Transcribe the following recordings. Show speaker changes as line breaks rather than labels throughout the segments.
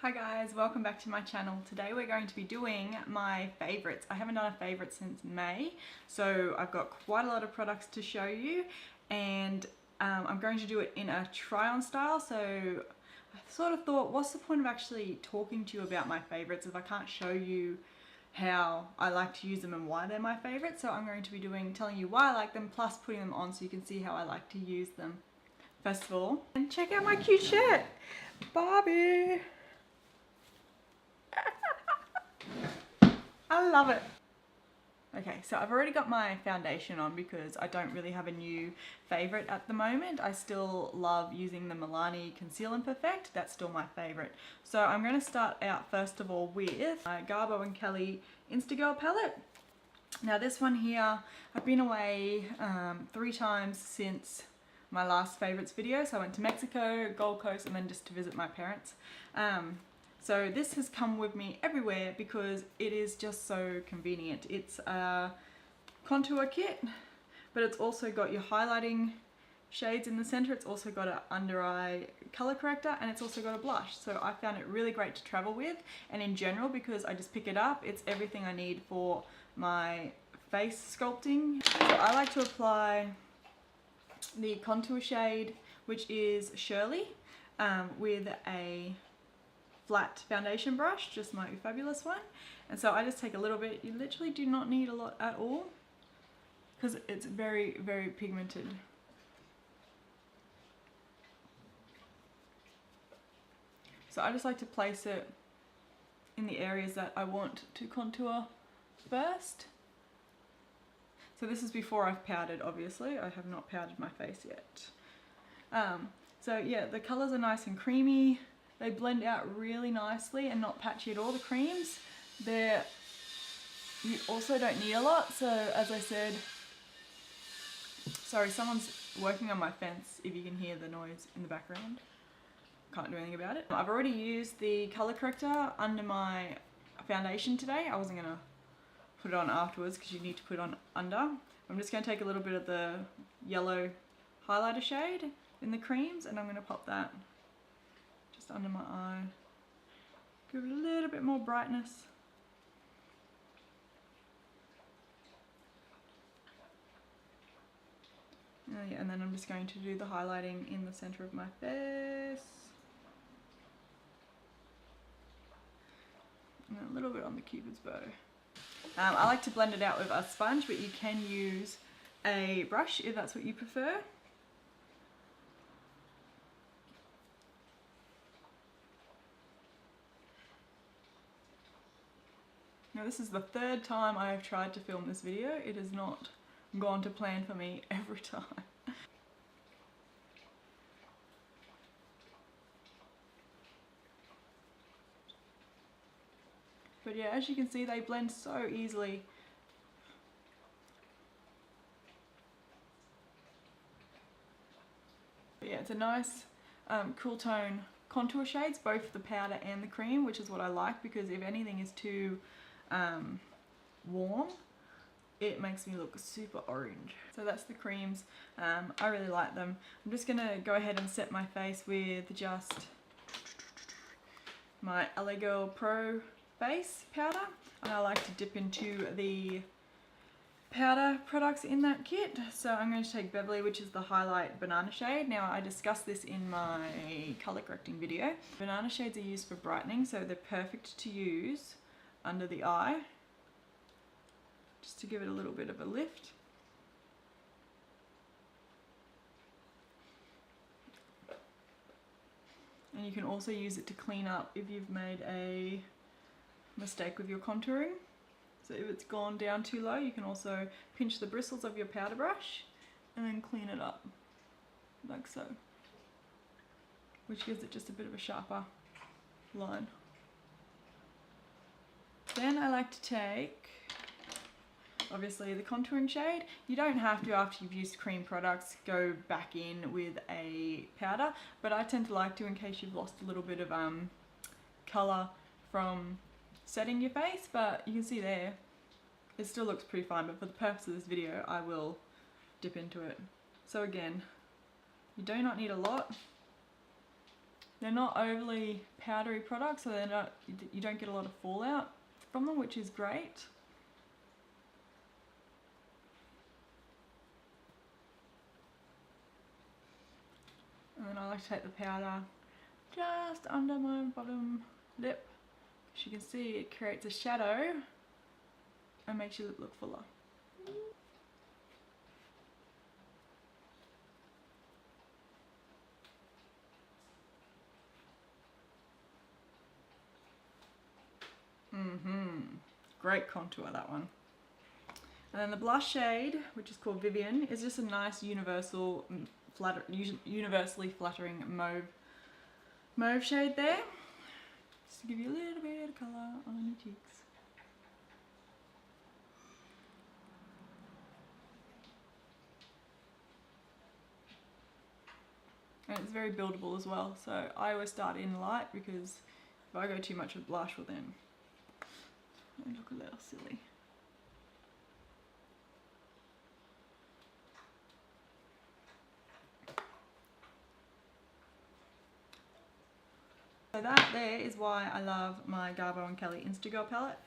Hi guys, welcome back to my channel. Today we're going to be doing my favourites. I haven't done a favourite since May, so I've got quite a lot of products to show you, and I'm going to do it in a try-on style. So I sort of thought, what's the point of actually talking to you about my favourites if I can't show you how I like to use them and why they're my favourites? So I'm going to be telling you why I like them, plus putting them on so you can see how I like to use them. First of all, and check out my cute shirt, Barbie. I love it. Okay, so I've already got my foundation on because I don't really have a new favourite at the moment. I still love using the Milani Conceal and Perfect. That's still my favourite. So I'm going to start out first of all with my Garbo and Kelly InstaGirl palette. Now this one here, I've been away 3 times since my last favourites video. So I went to Mexico, Gold Coast, and then just to visit my parents. So this has come with me everywhere because it is just so convenient. It's a contour kit, but it's also got your highlighting shades in the center. It's also got an under eye color corrector, and it's also got a blush. So I found it really great to travel with, and in general, because I just pick it up, it's everything I need for my face sculpting. So I like to apply the contour shade, which is Shirley, with a flat foundation brush, just my fabulous one. And so I just take a little bit. You literally do not need a lot at all because it's very, very pigmented. So I just like to place it in the areas that I want to contour first. So this is before I've powdered, obviously. I have not powdered my face yet. So yeah, the colours are nice and creamy. They blend out really nicely and not patchy at all. The creams, you also don't need a lot. So as I said, sorry, someone's working on my fence if you can hear the noise in the background. Can't do anything about it. I've already used the color corrector under my foundation today. I wasn't gonna put it on afterwards because you need to put it on under. I'm just gonna take a little bit of the yellow highlighter shade in the creams, and I'm gonna pop that under my eye, give it a little bit more brightness. Yeah, and then I'm just going to do the highlighting in the center of my face, and a little bit on the Cupid's bow. I like to blend it out with a sponge, but you can use a brush if that's what you prefer. Now this is the 3rd time I have tried to film this video. It has not gone to plan for me every time. But yeah, as you can see, they blend so easily. But yeah, it's a nice cool tone contour shades, both the powder and the cream, which is what I like, because if anything is too warm, it makes me look super orange. So that's the creams. I really like them. I'm just gonna go ahead and set my face with just my LA Girl Pro Base powder, and I like to dip into the powder products in that kit. So I'm going to take Beverly, which is the highlight banana shade. Now I discussed this in my color correcting video. Banana shades are used for brightening, so they're perfect to use under the eye, just to give it a little bit of a lift. And you can also use it to clean up if you've made a mistake with your contouring. So if it's gone down too low, you can also pinch the bristles of your powder brush and then clean it up, like so, which gives it just a bit of a sharper line. Then I like to take, obviously, the contouring shade. You don't have to, after you've used cream products, go back in with a powder, but I tend to like to in case you've lost a little bit of colour from setting your face. But you can see there, it still looks pretty fine, but for the purpose of this video, I will dip into it. So again, you do not need a lot. They're not overly powdery products, so they're not, you don't get a lot of fallout from them, which is great. And then I like to take the powder just under my bottom lip. As you can see, it creates a shadow and makes your lip look fuller. Great contour, that one. And then the blush shade, which is called Vivian, is just a nice universally flattering mauve shade there. Just to give you a little bit of colour on your cheeks. And it's very buildable as well, so I always start in light, because if I go too much with blush, well then I look a little silly. So that there is why I love my Garbo and Kelly InstaGirl palette.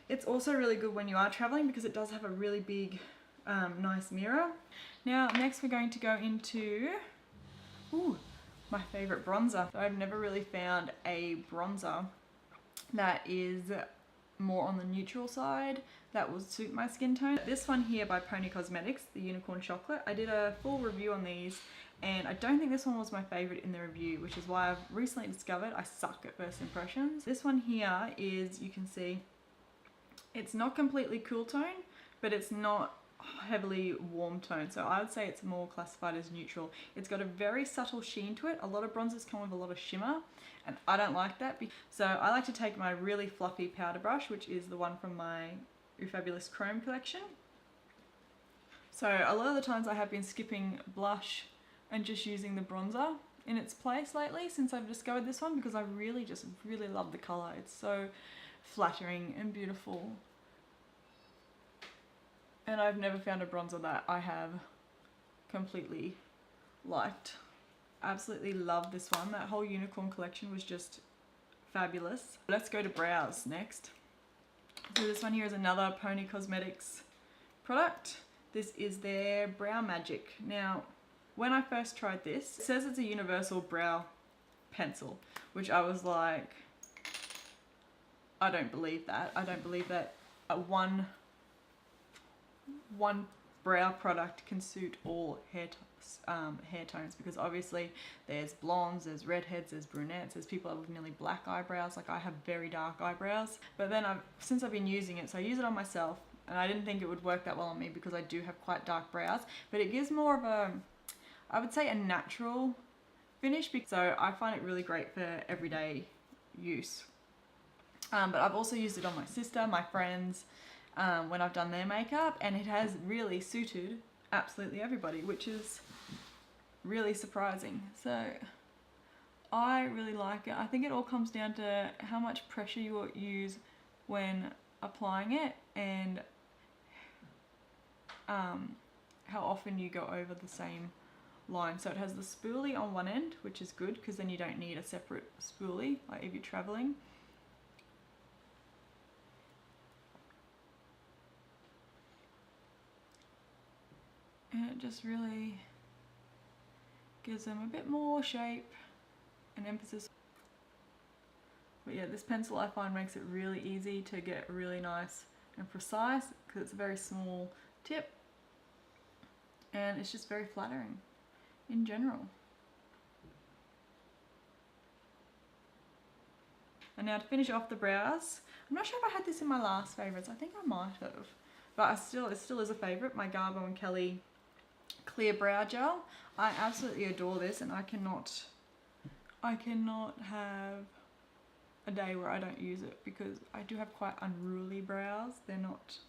It's also really good when you are traveling, because it does have a really big, nice mirror. Now next we're going to go into my favourite bronzer. So I've never really found a bronzer that is more on the neutral side that will suit my skin tone. This one here by Poni Cosmetics, the Unicorn Chocolate. I did a full review on these, and I don't think this one was my favourite in the review, which is why I've recently discovered I suck at first impressions. This one here is, you can see, it's not completely cool tone, but it's not heavily warm tone, so I would say it's more classified as neutral. It's got a very subtle sheen to it. A lot of bronzers come with a lot of shimmer, and I don't like that. So I like to take my really fluffy powder brush, which is the one from my Fabulous Chrome collection. So a lot of the times I have been skipping blush and just using the bronzer in its place lately since I've discovered this one, because I really love the colour. It's so flattering and beautiful. And I've never found a bronzer that I have completely liked. Absolutely love this one. That whole Unicorn collection was just fabulous. Let's go to brows next. So this one here is another Poni Cosmetics product. This is their Brow Magic. Now, when I first tried this, it says it's a universal brow pencil, which I was like, I don't believe that. I don't believe that one brow product can suit all hair tones, because obviously there's blondes, there's redheads, there's brunettes, there's people with nearly black eyebrows. Like, I have very dark eyebrows, but then since I've been using it, so I use it on myself, and I didn't think it would work that well on me because I do have quite dark brows, but it gives more of a, I would say, a natural finish, so I find it really great for everyday use. But I've also used it on my sister, my friends, when I've done their makeup, and it has really suited absolutely everybody, which is really surprising. So I really like it. I think it all comes down to how much pressure you use when applying it, and how often you go over the same line. So it has the spoolie on one end, which is good, because then you don't need a separate spoolie, like if you're traveling. And it just really gives them a bit more shape and emphasis. But yeah, this pencil I find makes it really easy to get really nice and precise, because it's a very small tip, and it's just very flattering in general. And now to finish off the brows, I'm not sure if I had this in my last favourites. I think I might have, but it still is a favourite. My Garbo and Kelly Clear Brow Gel. I absolutely adore this, and I cannot have a day where I don't use it, because I do have quite unruly brows. They're not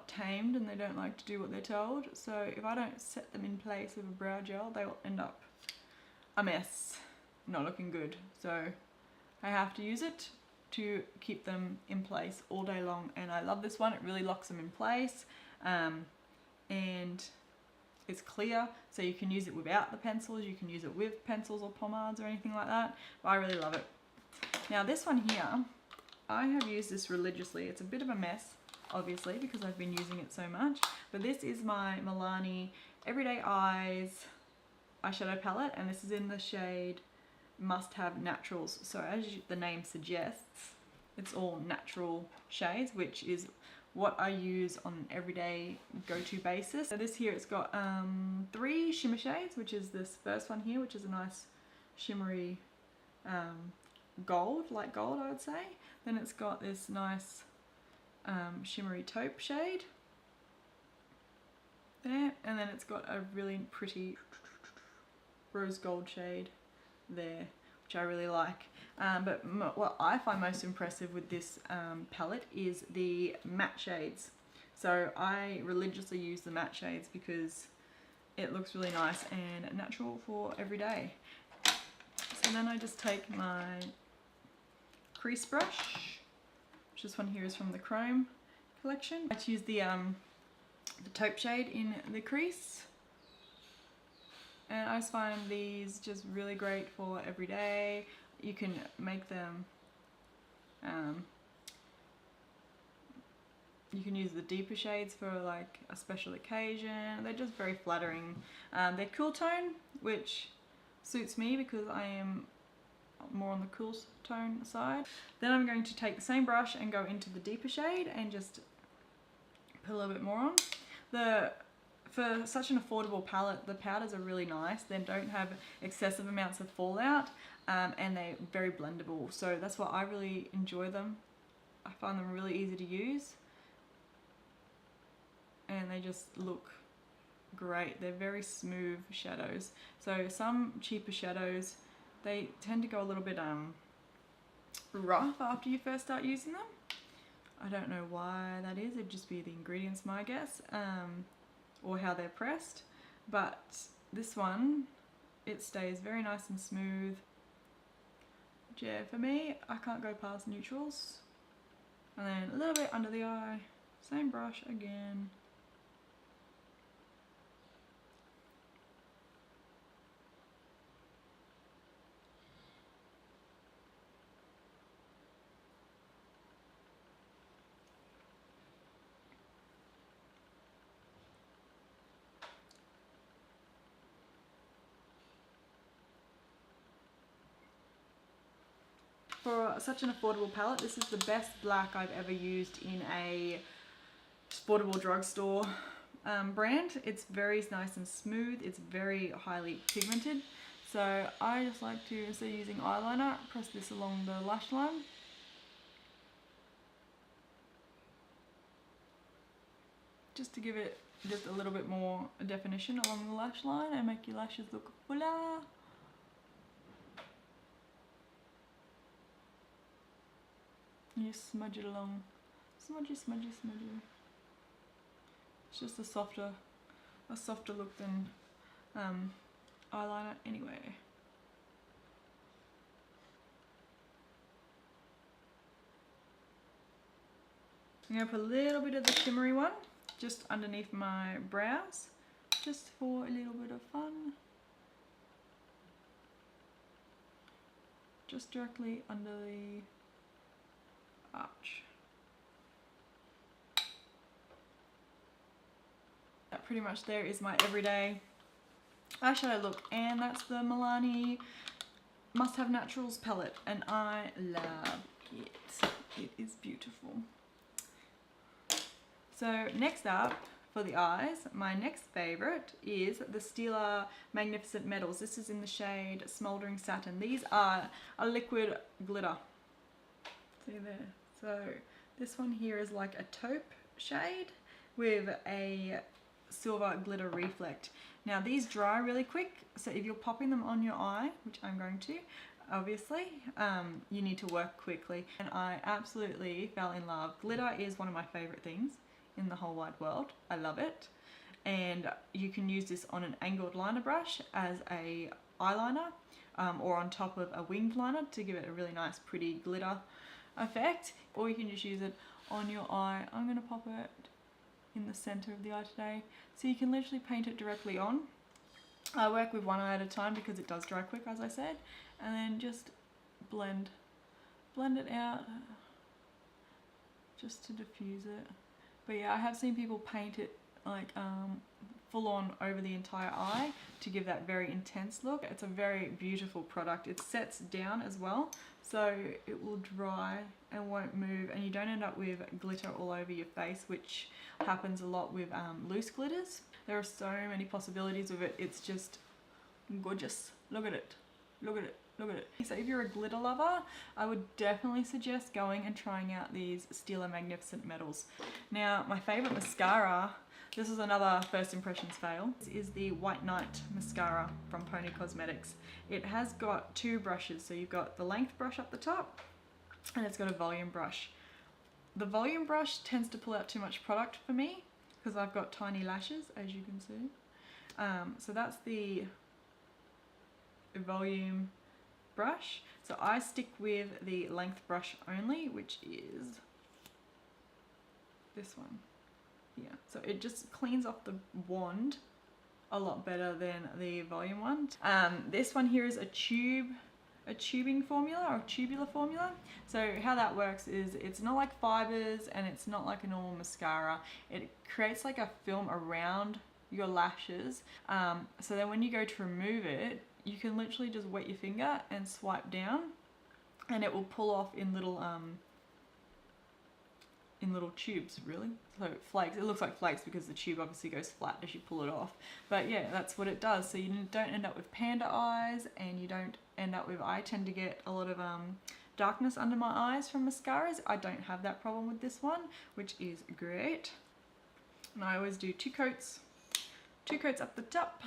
tamed, and they don't like to do what they're told. So if I don't set them in place with a brow gel, they will end up a mess, not looking good. So I have to use it to keep them in place all day long, and I love this one. It really locks them in place, and it's clear, so you can use it without the pencils, you can use it with pencils or pomades or anything like that, but I really love it. Now this one here, I have used this religiously. It's a bit of a mess, obviously, because I've been using it so much, but this is my Milani Everyday Eyes eyeshadow palette, and this is in the shade Must Have Naturals. So as the name suggests, it's all natural shades, which is what I use on an everyday go-to basis. So this here, it's got 3 shimmer shades, which is this first one here, which is a nice shimmery gold, light gold I would say. Then it's got this nice shimmery taupe shade there, and then it's got a really pretty rose gold shade there, which I really like. But what I find most impressive with this palette is the matte shades. So I religiously use the matte shades because it looks really nice and natural for every day. So then I just take my crease brush, which this one here is from the Chrome collection. I use the taupe shade in the crease, and I just find these just really great for every day. You can make them, you can use the deeper shades for like a special occasion. They're just very flattering. They're cool tone, which suits me because I am more on the cool tone side. Then I'm going to take the same brush and go into the deeper shade and just put a little bit more on. For such an affordable palette, the powders are really nice. They don't have excessive amounts of fallout, and they're very blendable. So that's why I really enjoy them. I find them really easy to use, and they just look great. They're very smooth shadows. So some cheaper shadows, they tend to go a little bit rough after you first start using them. I don't know why that is. It'd just be the ingredients, my guess, or how they're pressed. But this one, it stays very nice and smooth. Yeah, for me, I can't go past neutrals. And then a little bit under the eye, same brush again. For such an affordable palette, this is the best black I've ever used in a affordable drugstore brand. It's very nice and smooth. It's very highly pigmented. So I just like to, instead of using eyeliner, press this along the lash line. Just to give it just a little bit more definition along the lash line and make your lashes look fuller. You smudge it along, smudgy, smudgy, smudgy. It's just a softer look than eyeliner anyway. I'm gonna put a little bit of the shimmery one just underneath my brows, just for a little bit of fun. Just directly under the arch. That pretty much there is my everyday eyeshadow look, and that's the Milani Must Have Naturals palette, and I love it. It is beautiful. So next up for the eyes, my next favorite is the Stila Magnificent Metals. This is in the shade Smoldering Satin. These are a liquid glitter. See there? So this one here is like a taupe shade with a silver glitter reflect. Now these dry really quick, so if you're popping them on your eye, which I'm going to, obviously, you need to work quickly. And I absolutely fell in love. Glitter is one of my favorite things in the whole wide world. I love it. And you can use this on an angled liner brush as a eyeliner, or on top of a winged liner to give it a really nice pretty glitter effect, or you can just use it on your eye. I'm going to pop it in the center of the eye today. So you can literally paint it directly on. I work with one eye at a time because it does dry quick, as I said, and then just blend it out just to diffuse it. But yeah, I have seen people paint it like full on over the entire eye to give that very intense look. It's a very beautiful product. It sets down as well, so it will dry and won't move, and you don't end up with glitter all over your face, which happens a lot with loose glitters. There are so many possibilities with it. It's just gorgeous. Look at it. Look at it. Look at it. So if you're a glitter lover, I would definitely suggest going and trying out these Stila Magnificent Metals. Now, my favorite mascara, this is another first impressions fail, this is the White Night mascara from Poni Cosmetics. It has got two brushes, so you've got the length brush up the top and it's got a volume brush. The volume brush tends to pull out too much product for me because I've got tiny lashes, as you can see. So that's the volume brush. So I stick with the length brush only, which is this one. Yeah, so it just cleans off the wand a lot better than the volume one. This one here is a tubing formula or tubular formula. So how that works is it's not like fibers and it's not like a normal mascara. It creates like a film around your lashes. So then when you go to remove it, you can literally just wet your finger and swipe down and it will pull off in little tubes, really. So flakes, it looks like flakes because the tube obviously goes flat as you pull it off. But yeah, that's what it does. So you don't end up with panda eyes and you don't end up with, I tend to get a lot of darkness under my eyes from mascaras. I don't have that problem with this one, which is great. And I always do two coats up the top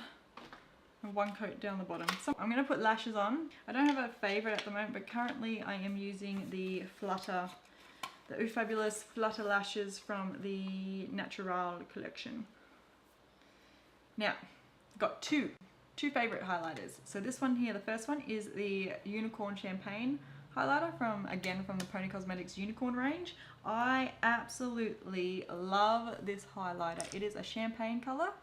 and one coat down the bottom. So I'm going to put lashes on. I don't have a favorite at the moment, but currently I am using the Flutter, the Fabulous Flutter lashes from the Natural collection. Now, I've got two favorite highlighters. So this one here, the first one is the Unicorn Champagne highlighter from the Poni Cosmetics Unicorn range. I absolutely love this highlighter. It is a champagne color.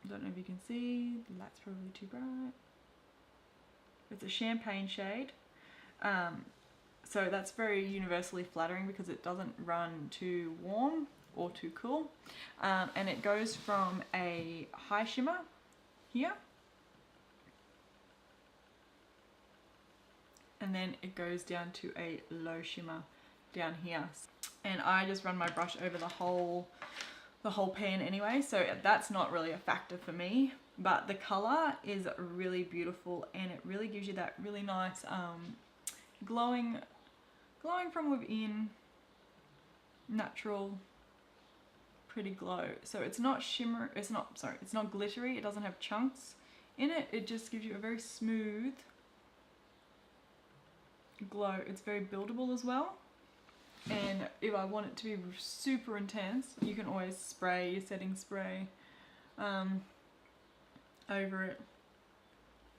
I don't know if you can see, the light's probably too bright. It's a champagne shade. So that's very universally flattering because it doesn't run too warm or too cool. And it goes from a high shimmer here. And then it goes down to a low shimmer down here. And I just run my brush over the whole pan anyway, so that's not really a factor for me, but the color is really beautiful and it really gives you that really nice glowing from within, natural, pretty glow. So it's not glittery, it doesn't have chunks in it, it just gives you a very smooth glow. It's very buildable as well. And if I want it to be super intense, you can always spray your setting spray over it.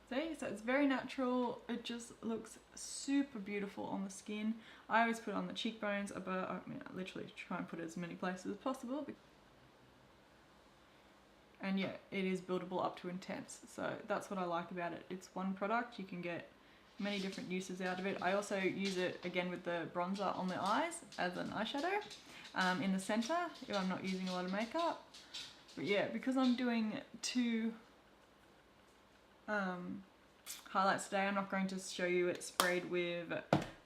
See? So it's very natural. It just looks super beautiful on the skin. I always put it on the cheekbones, but I literally try and put it as many places as possible. And yeah, it is buildable up to intense. So that's what I like about it. It's one product, you can get many different uses out of it. I also use it again with the bronzer on the eyes as an eyeshadow in the center if I'm not using a lot of makeup. But yeah, because I'm doing two highlights today, I'm not going to show you it sprayed with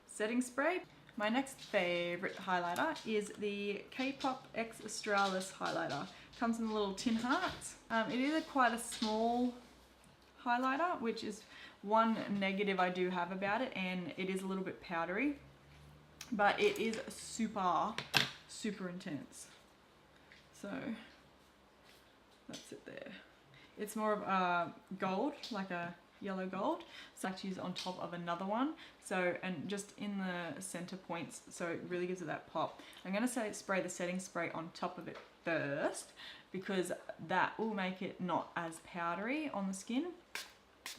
setting spray. My next favorite highlighter is the KPOP X Australis highlighter. Comes in little tin hearts. It is quite a small highlighter, which is one negative I do have about it, and it is a little bit powdery, but it is super intense. So that's it there. It's more of a gold, like a yellow gold, so I like to use it on top of another one, so, and just in the center points, so it really gives it that pop. I'm going to spray the setting spray on top of it first because that will make it not as powdery on the skin.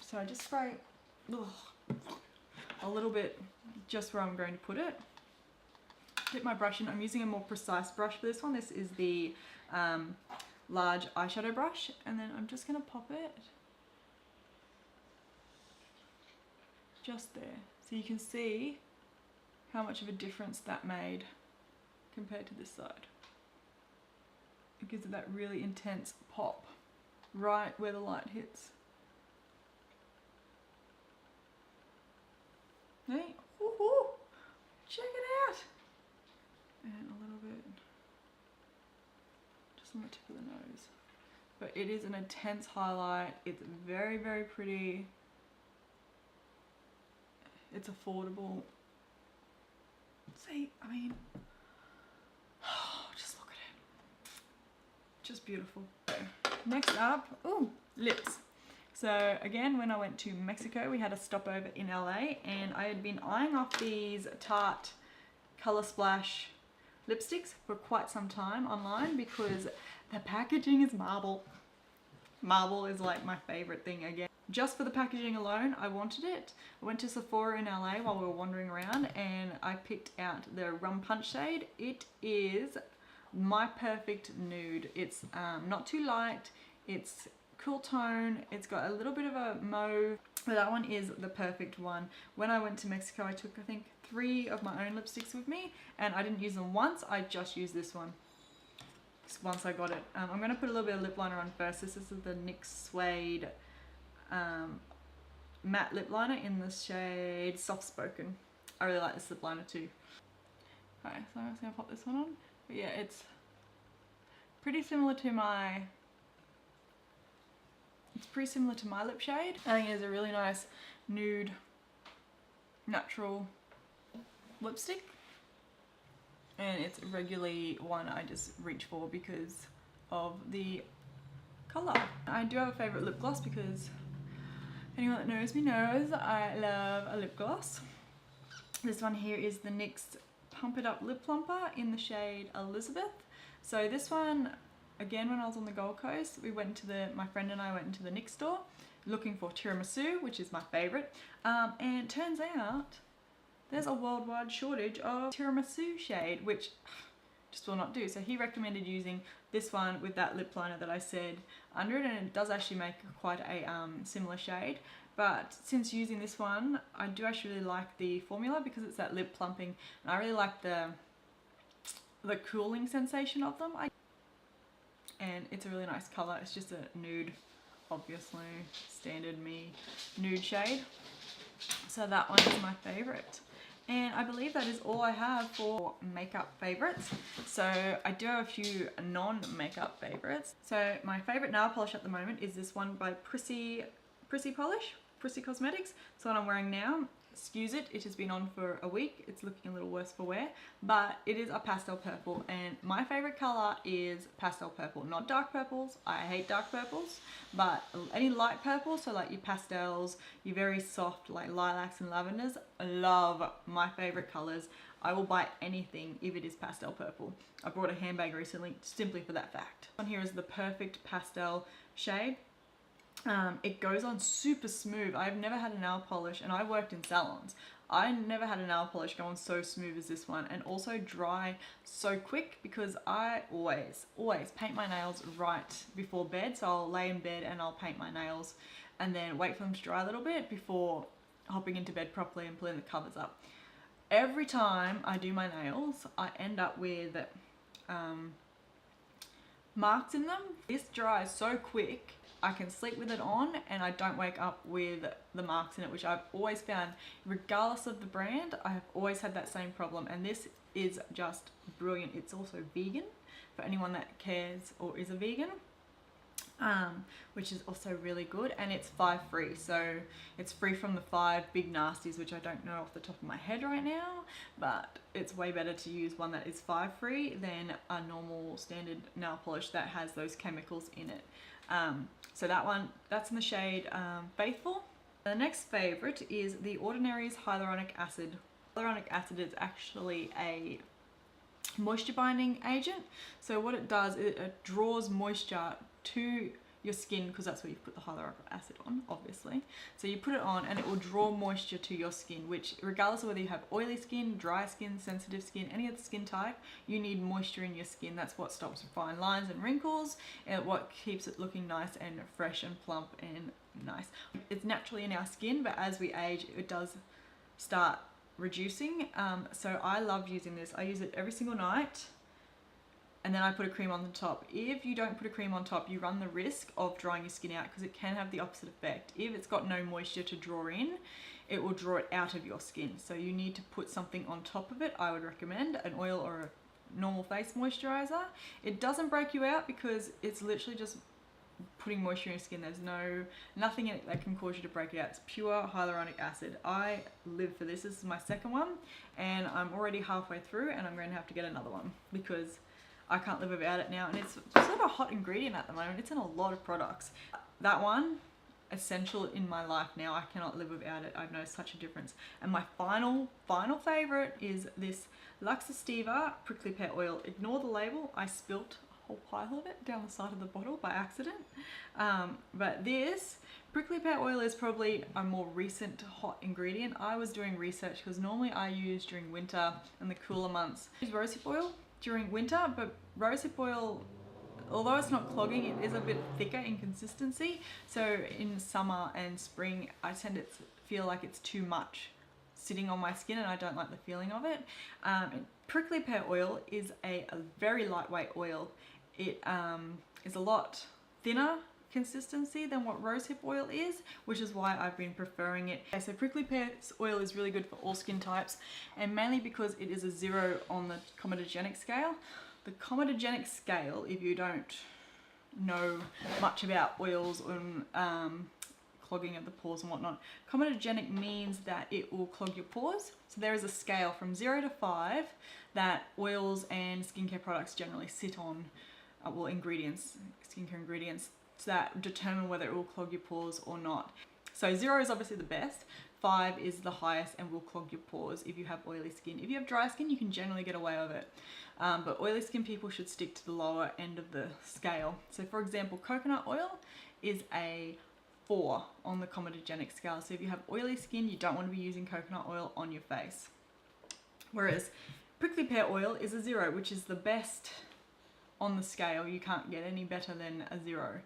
So I just spray a little bit just where I'm going to put it. dip my brush in. I'm using a more precise brush for this one. This is the large eyeshadow brush, and then I'm just going to pop it just there. So you can see how much of a difference that made compared to this side. It gives it that really intense pop right where the light hits. Hey, woohoo! Check it out! And a little bit just on the tip of the nose. But it is an intense highlight. It's very, very pretty. It's affordable. See, I mean, just look at it. Just beautiful. So, next up, ooh, lips. So again, when I went to Mexico, we had a stopover in LA, and I had been eyeing off these Tarte Color Splash lipsticks for quite some time online because the packaging is marble. Marble is like my favorite thing again. Just for the packaging alone, I wanted it. I went to Sephora in LA while we were wandering around, and I picked out the Rum Punch shade. It is my perfect nude. It's not too light, it's cool tone, it's got a little bit of a mauve, but that one is the perfect one. When I went to Mexico, I took I think 3 of my own lipsticks with me, and I didn't use them once, I just used this one once I got it. I'm going to put a little bit of lip liner on first. This is the NYX Suede matte lip liner in the shade Soft Spoken. I really like this lip liner too. Alright, so I'm just going to pop this one on. But yeah, it's pretty similar to my lip shade. I think it is a really nice nude natural lipstick, and it's regularly one I just reach for because of the colour. I do have a favourite lip gloss because anyone that knows me knows I love a lip gloss. This one here is the NYX Pump It Up Lip Plumper in the shade Elizabeth. So this one, again, when I was on the Gold Coast, my friend and I went into the NYX store looking for tiramisu, which is my favourite, and it turns out there's a worldwide shortage of tiramisu shade, which just will not do. So he recommended using this one with that lip liner that I said under it, and it does actually make quite a similar shade. But since using this one, I do actually really like the formula because it's that lip plumping, and I really like the cooling sensation of them. And it's a really nice colour. It's just a nude, obviously, standard me nude shade. So that one is my favourite. And I believe that is all I have for makeup favourites. So I do have a few non-makeup favourites. So my favourite nail polish at the moment is this one by Prissy Cosmetics. It's the one I'm wearing now. Excuse it, it has been on for a week. It's looking a little worse for wear, but it is a pastel purple, and my favorite color is pastel purple, not dark purples. I hate dark purples, but any light purples, so like your pastels, your very soft like lilacs and lavenders, I love my favorite colors. I will buy anything if it is pastel purple. I bought a handbag recently simply for that fact. One here is the perfect pastel shade. It goes on super smooth. I've never had a nail polish, and I worked in salons. I never had a nail polish go on so smooth as this one, and also dry so quick because I always paint my nails right before bed. So I'll lay in bed and I'll paint my nails and then wait for them to dry a little bit before hopping into bed properly and pulling the covers up. Every time I do my nails, I end up with marks in them. This dries so quick I can sleep with it on and I don't wake up with the marks in it, which I've always found, regardless of the brand, I have always had that same problem, and this is just brilliant. It's also vegan for anyone that cares or is a vegan, which is also really good, and it's 5 free, so it's free from the 5 big nasties, which I don't know off the top of my head right now, but it's way better to use one that is 5 free than a normal standard nail polish that has those chemicals in it. So that one, that's in the shade Faithful. The next favorite is the Ordinary's Hyaluronic Acid. Hyaluronic acid is actually a moisture binding agent. So what it does is it draws moisture to your skin, because that's where you put the hyaluronic acid on, obviously. So you put it on and it will draw moisture to your skin, which regardless of whether you have oily skin, dry skin, sensitive skin, any other skin type, you need moisture in your skin. That's what stops fine lines and wrinkles, and what keeps it looking nice and fresh and plump and nice. It's naturally in our skin, but as we age, it does start reducing. So I love using this. I use it every single night. And then I put a cream on the top. If you don't put a cream on top, you run the risk of drying your skin out, because it can have the opposite effect. If it's got no moisture to draw in, it will draw it out of your skin. So you need to put something on top of it. I would recommend an oil or a normal face moisturizer. It doesn't break you out because it's literally just putting moisture in your skin. There's nothing in it that can cause you to break it out. It's pure hyaluronic acid. I live for this. This is my second one, and I'm already halfway through, and I'm going to have to get another one because I can't live without it now, and it's sort of a hot ingredient at the moment. It's in a lot of products. That one, essential in my life now. I cannot live without it. I've noticed such a difference. And my final favorite is this Aestiva prickly pear oil. Ignore the label. I spilt a whole pile of it down the side of the bottle by accident. But this prickly pear oil is probably a more recent hot ingredient. I was doing research because normally I use during winter and the cooler months. I use rosehip oil during winter, but rosehip oil, although it's not clogging, it is a bit thicker in consistency. So in summer and spring, I tend to feel like it's too much sitting on my skin, and I don't like the feeling of it. Prickly pear oil is a very lightweight oil. It is a lot thinner consistency than what rosehip oil is, which is why I've been preferring it. Okay, so prickly pear oil is really good for all skin types, and mainly because it is a 0 on the comedogenic scale. The comedogenic scale, if you don't know much about oils and clogging of the pores and whatnot, comedogenic means that it will clog your pores. So there is a scale from 0 to 5 that oils and skincare products generally sit on, well, ingredients, skincare ingredients, that determine whether it will clog your pores or not. So 0 is obviously the best, 5 is the highest and will clog your pores if you have oily skin. If you have dry skin, you can generally get away with it. But oily skin people should stick to the lower end of the scale. So for example, coconut oil is a 4 on the comedogenic scale. So if you have oily skin, you don't want to be using coconut oil on your face. Whereas prickly pear oil is a 0, which is the best on the scale. You can't get any better than a 0.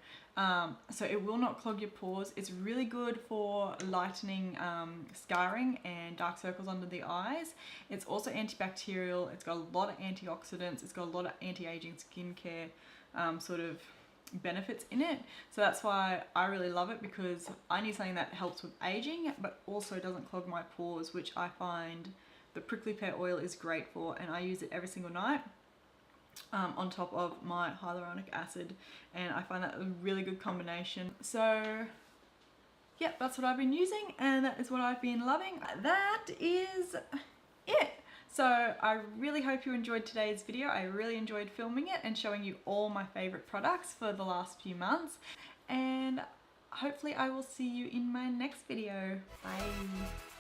So it will not clog your pores. It's really good for lightening scarring and dark circles under the eyes. It's also antibacterial. It's got a lot of antioxidants. It's got a lot of anti-aging skincare sort of benefits in it. So that's why I really love it, because I need something that helps with aging but also doesn't clog my pores, which I find the prickly pear oil is great for, and I use it every single night. On top of my hyaluronic acid, and I find that a really good combination. So yeah, that's what I've been using, and that is what I've been loving. That is it. So I really hope you enjoyed today's video. I really enjoyed filming it and showing you all my favorite products for the last few months, and hopefully I will see you in my next video. Bye.